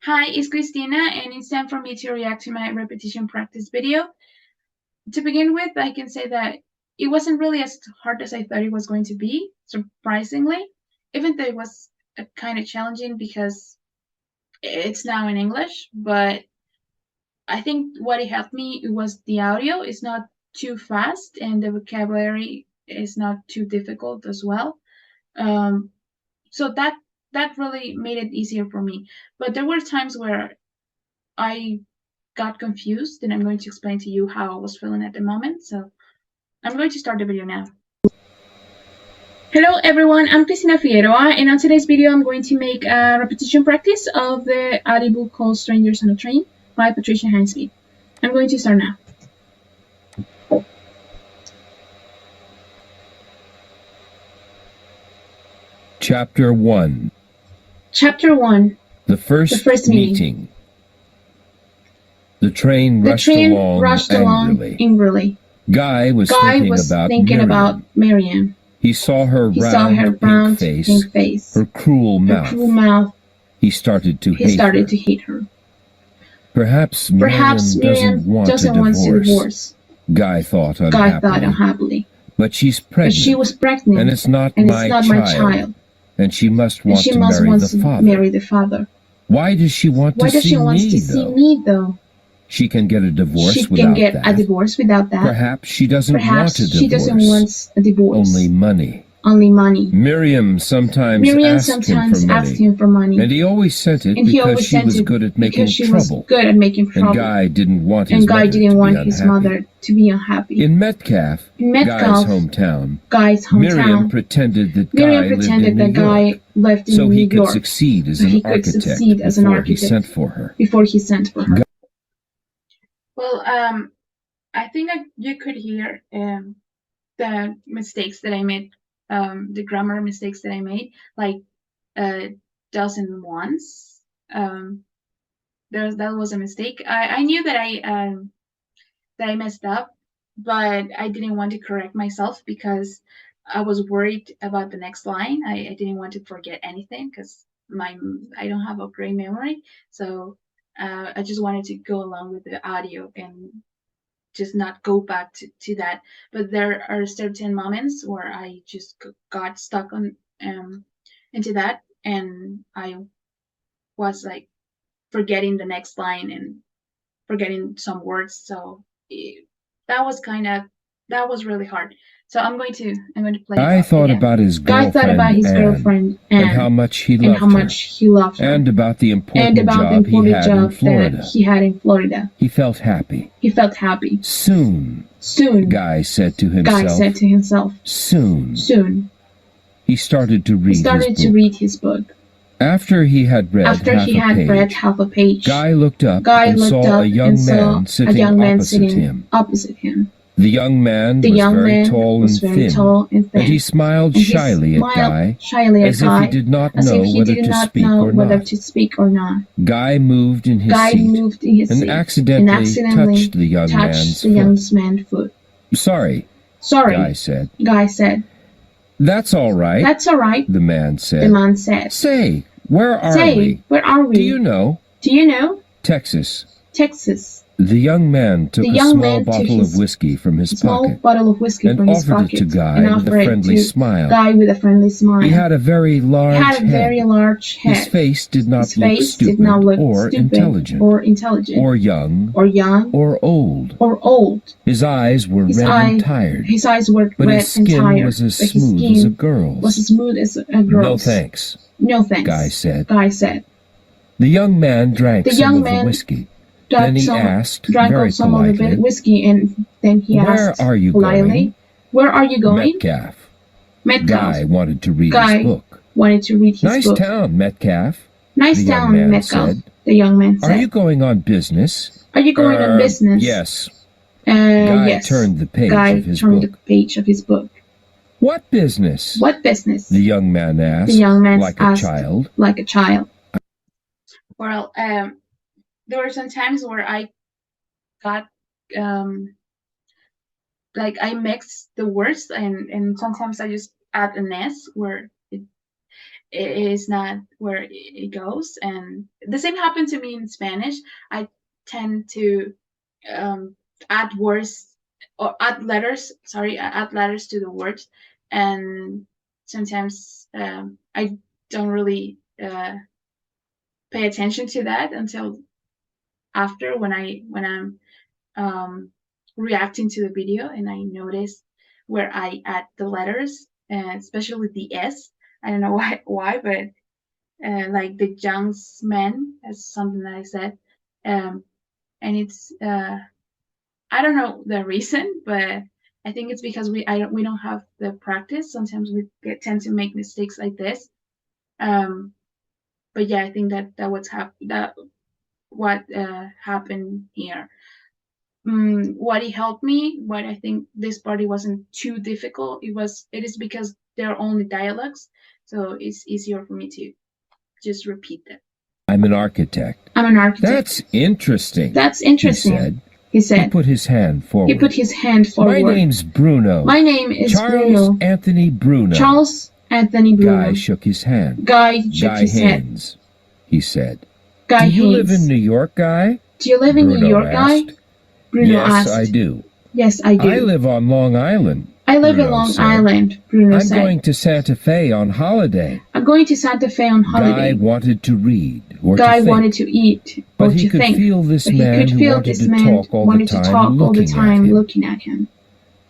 Hi, it's Christina, and it's time for me to react to my repetition practice video. To begin with, I can say that it wasn't really as hard as I thought it was going to be, surprisingly, even though it was kind of challenging because it's now in English. But I think what it helped me was the audio is not too fast and the vocabulary is not too difficult as well. Um, so that really made it easier for me. But there were times where I got confused, and I'm going to explain to you how I was feeling at the moment. So I'm going to start the video now. Hello everyone, I'm Cristina Figueroa, and on today's video I'm going to make a repetition practice of the audiobook called Strangers on a Train by Patricia Hinesmith. I'm going to start now. Chapter 1. Chapter 1. The first meeting. The train rushed along angrily. Guy was thinking about Miriam. He saw her round, pink face, her cruel mouth. He started to hate her. Perhaps Miriam doesn't want a divorce. Guy thought unhappily. But she was pregnant, and it's not my child. And she must want to marry the father. Why does she want to see me, though? She can get a divorce without that. Perhaps she doesn't want a divorce. Only money. Miriam sometimes asked him for money. And he always sent it because she was good at making trouble. And Guy didn't want his mother to be unhappy. In Metcalf, Guy's hometown, Miriam pretended that Guy lived in New York, so he could succeed as an architect before he sent for her. Well, I think you could hear the mistakes that I made, the grammar mistakes that I made, like dozen once. That was a mistake. I knew that I messed up, but I didn't want to correct myself because I was worried about the next line. I didn't want to forget anything because I don't have a great memory, so I just wanted to go along with the audio and just not go back to that. But there are certain moments where I just got stuck on into that, and I was like forgetting the next line and forgetting some words. So that was really hard. So I'm going to play. Guy thought about his girlfriend and how much he loved her, and about the important job he had in Florida. He felt happy. Soon, Guy said to himself. Soon. He started to read his book. After he had read half a page, Guy looked up and saw a young man sitting opposite him. The young man was very tall and thin, and he smiled shyly at Guy, as if he did not know whether to speak or not. Guy moved in his seat and accidentally touched the young man's foot. Sorry, Guy said. That's all right, the man said. Say, where are we? Do you know? Texas. The young man took a small bottle of whiskey from his pocket and offered it to Guy with a friendly smile. He had a very large head. His face did not look stupid or intelligent or young or old. His eyes were red and tired, but his skin was as smooth as a girl's. No thanks, Guy said. The young man drank some of the whiskey. Then he asked, very politely, whiskey, and then he asked, "Where are you going?" Metcalf. Guy wanted to read his book. Nice town, Metcalf. The young man said. Are you going on business? Yes. Guy turned the page of his book. What business? The young man asked, like a child. Well, there were some times where I got like I mixed the words, and sometimes I just add an S where is not where it goes. And the same happened to me in Spanish. I tend to add words or add letters. Add letters to the words, and sometimes I don't really pay attention to that until after when I'm reacting to the video and I notice where I add the letters, and especially the S. I don't know why, but like the Young's man is something that I said, and it's I don't know the reason, but I think it's because we don't have the practice. Sometimes we tend to make mistakes like this. But yeah, I think that what happened here. What it helped me, what I think this party wasn't too difficult. It is because they're only dialogues, so it's easier for me to just repeat them. I'm an architect. I'm an architect. That's interesting. That's interesting. He said. He put his hand forward. He put his hand forward. My name's Bruno. My name is Charles Bruno. Anthony Bruno. Charles Anthony Bruno. Guy shook his hand. Guy shook his Haynes, head. He said. Guy Do you live in New York, Guy? Do you live in New York, Guy? Bruno asked. Yes, I do. Yes, I do. I live on Long Island. I live in Long Island, Bruno said. I'm going to Santa Fe on holiday. I'm going to Santa Fe on holiday. Guy wanted to read or Guy to think. wanted to eat or but he to could think. feel this but man he could feel this man wanted to talk all the time looking at him.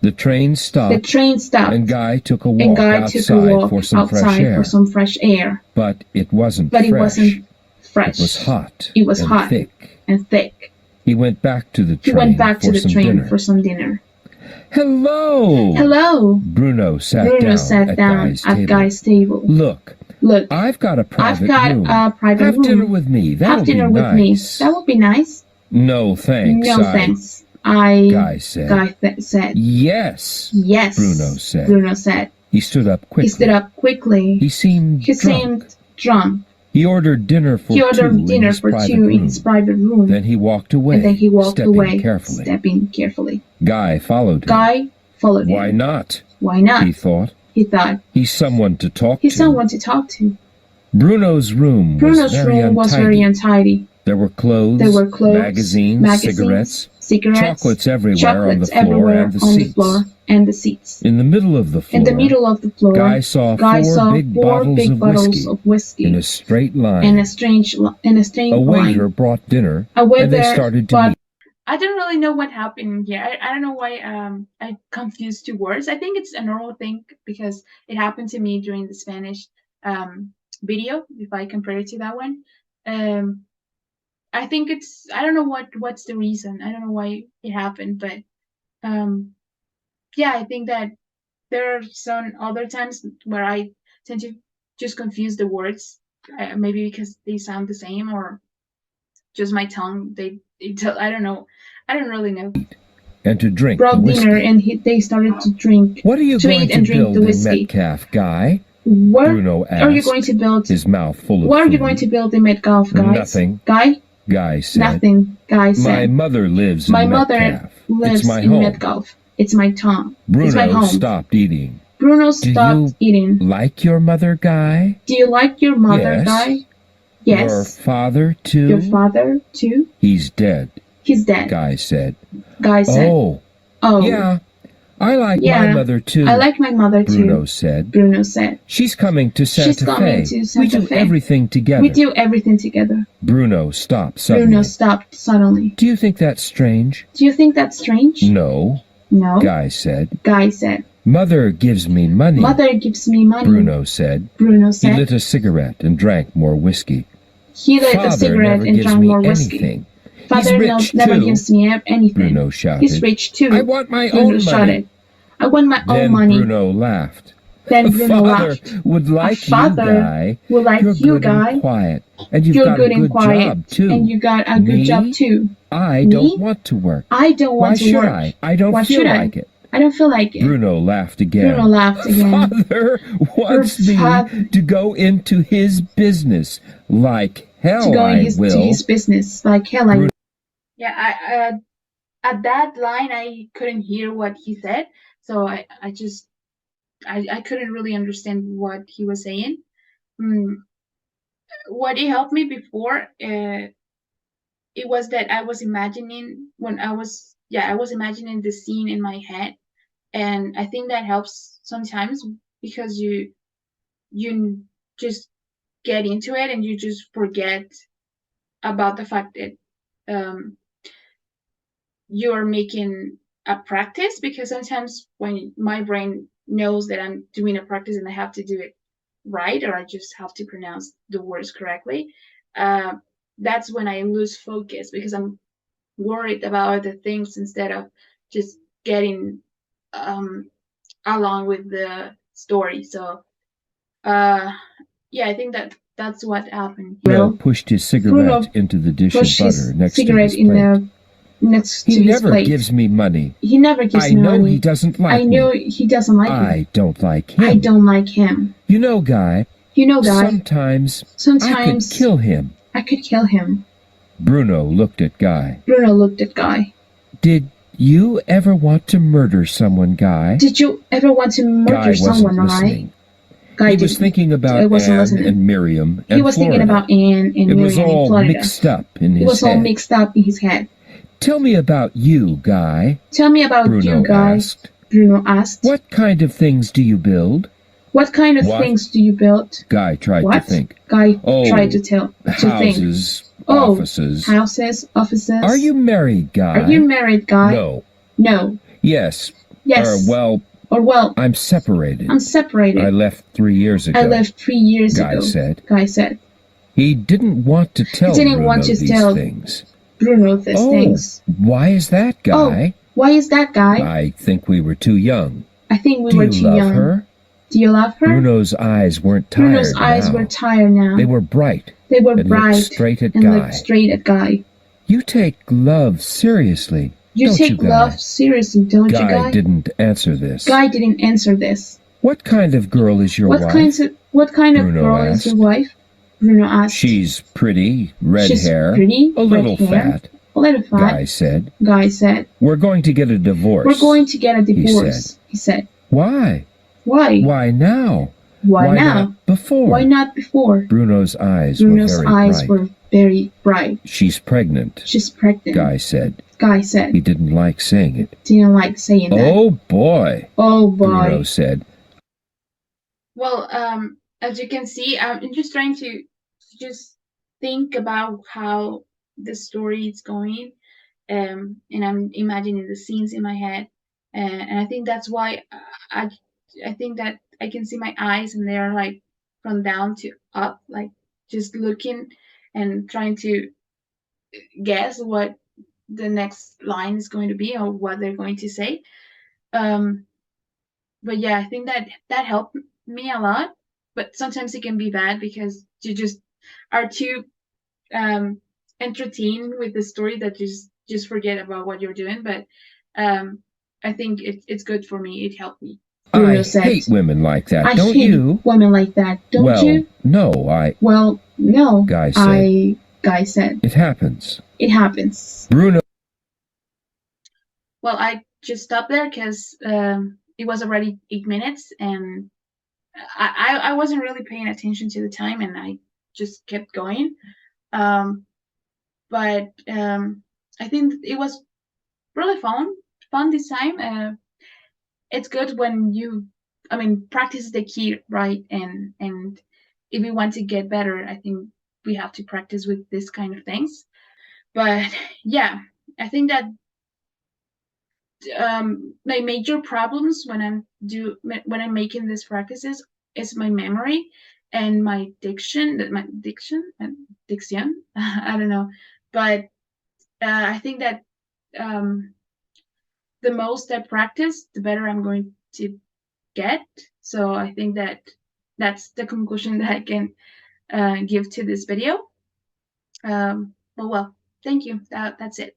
The train stopped. The train stopped. And Guy took a walk outside for some fresh air. But it wasn't fresh. It was hot. It was hot and thick. He went back to the train for some dinner. Hello! Hello! Bruno sat down at Guy's table. Look, I've got a private room. Have dinner with me. That would be nice. No thanks. Guy said. Yes. Bruno said. He stood up quickly. He seemed drunk. He ordered dinner for two in his private room. Then he walked away, stepping carefully. Guy followed him. Why not? He thought. He's someone to talk to. Bruno's room was very untidy. There were clothes, magazines, cigarettes, chocolates everywhere on the floor and the seats. In the middle of the floor, Guy saw four big bottles of whiskey in a straight line. A waiter brought dinner, and they started to eat. I don't really know what happened here. I don't know why I confused two words. I think it's a normal thing because it happened to me during the Spanish video, if I compare it to that one. I think I don't know what's the reason. I don't know why it happened, but yeah, I think that there are some other times where I tend to just confuse the words, maybe because they sound the same or just my tongue. I don't know. I don't really know. And to drink brought dinner and they started to drink. What are you going to build in Metcalf, Guy? Bruno asked. Are you going to build? His mouth full of What are you going to build in Metcalf, guys? Nothing. Guy said. Nothing. Guy said. My mother lives in Metcalf. It's my home. Metcalf. It's my tongue. Bruno it's my home. Stopped eating. Bruno stopped eating. Like your mother, Guy? Do you like your mother, Guy? Yes. Your father, too? Your father, too? He's dead. He's dead. Guy said. Oh. Yeah. I like my mother, too. I like my mother, too. Bruno said. She's coming to Santa Fe. We do everything together. Bruno stopped suddenly. Do you think that's strange? No. Guy said. Mother gives me money. Bruno said. He lit a cigarette and drank more whiskey. Anything. Father never gives me anything. Bruno shouted. He's rich too. I want my own money. I want my own money. Bruno laughed. Then Bruno laughed. Father would like you, Guy. You're good and quiet. And you've got a good job, too. And you got a good job, too. I don't want to work. I don't want to work. Why should I? I don't feel like it. I don't feel like it. Bruno laughed again. Father wants me to go into his business like hell I will. To his business like hell I will. Yeah, at that line, I couldn't hear what he said, so I couldn't really understand what he was saying. what it helped me before, it was that I was imagining I was imagining the scene in my head, and I think that helps sometimes because you just get into it and you just forget about the fact that um, you're making a practice, because sometimes when my brain knows that I'm doing a practice and I have to do it right, or I just have to pronounce the words correctly, uh, that's when I lose focus because I'm worried about other things instead of just getting um, along with the story. So, yeah, I think that's what happened. Bruno pushed his cigarette into the dish of butter next to his plate. He never gives me money. He never gives me money. I know he doesn't like me. I know he doesn't like me. I don't like him. I don't like him. You know, Guy, sometimes I could kill him. I could kill him. Bruno looked at Guy. Bruno looked at Guy. Did you ever want to murder someone, Guy? Did you ever want to murder someone, Guy? He was thinking about Anne and Miriam and He was thinking about Anne and Miriam in Florida. It was all mixed up in his head. It was all mixed up in his head. Tell me about you, Guy. Tell me about you, Guy. Asked. Bruno asked. What kind of things do you build? What kind of things do you build? Guy tried to think. Guy tried to think. Houses, offices. Houses, offices. Are you married, Guy? Are you married, Guy? No. No. Yes. Yes. Well, I'm separated. I'm separated. I left 3 years ago. Guy said. Guy said. He didn't want to tell Bruno these things. Bruno these things. Why is that, Guy? Why is that, Guy? I think we were too young. I think we were too young. Do you love her? Do you love her? Bruno's eyes weren't tired Bruno's eyes were tired now. They were bright. They were bright. Looked straight at and Guy. Looked straight at Guy. You take love seriously. You take love seriously, don't you, Guy? Guy didn't answer this. Guy didn't answer this. What kind of girl is your wife? What kind of girl is your wife? Bruno asked. She's pretty, red hair, a little fat. A little fat. Guy said. Guy said. We're going to get a divorce. We're going to get a divorce, he said. Why? Why? Why now? Why now? Not before? Why not before? Bruno's eyes were very bright. She's pregnant. She's pregnant. Guy said. Guy said. He didn't like saying it. Didn't like saying that. Oh boy. Oh boy. Bruno said. Well, as you can see, I'm just trying to just think about how the story is going, and I'm imagining the scenes in my head, and I think that's why I think that I can see my eyes and they're like from down to up, like just looking and trying to guess what the next line is going to be or what they're going to say. But yeah, I think that helped me a lot. But sometimes it can be bad because you just are too entertained with the story that you just forget about what you're doing. But I think it's good for me. It helped me. I hate women like that, don't you? Women like that, don't you? No, Well, no. Guy said. Guy said. It happens. It happens. Bruno. Well, I just stopped there because it was already 8 minutes, and I wasn't really paying attention to the time, and I just kept going. But I think it was really fun this time. It's good when practice is the key, right? And if we want to get better, I think we have to practice with this kind of things. But yeah, I think that my major problems when I'm making these practices is my memory and my diction. Diction. I don't know, but I think that the most I practice, the better I'm going to get. So I think that's the conclusion that I can give to this video. Well, thank you. That's it.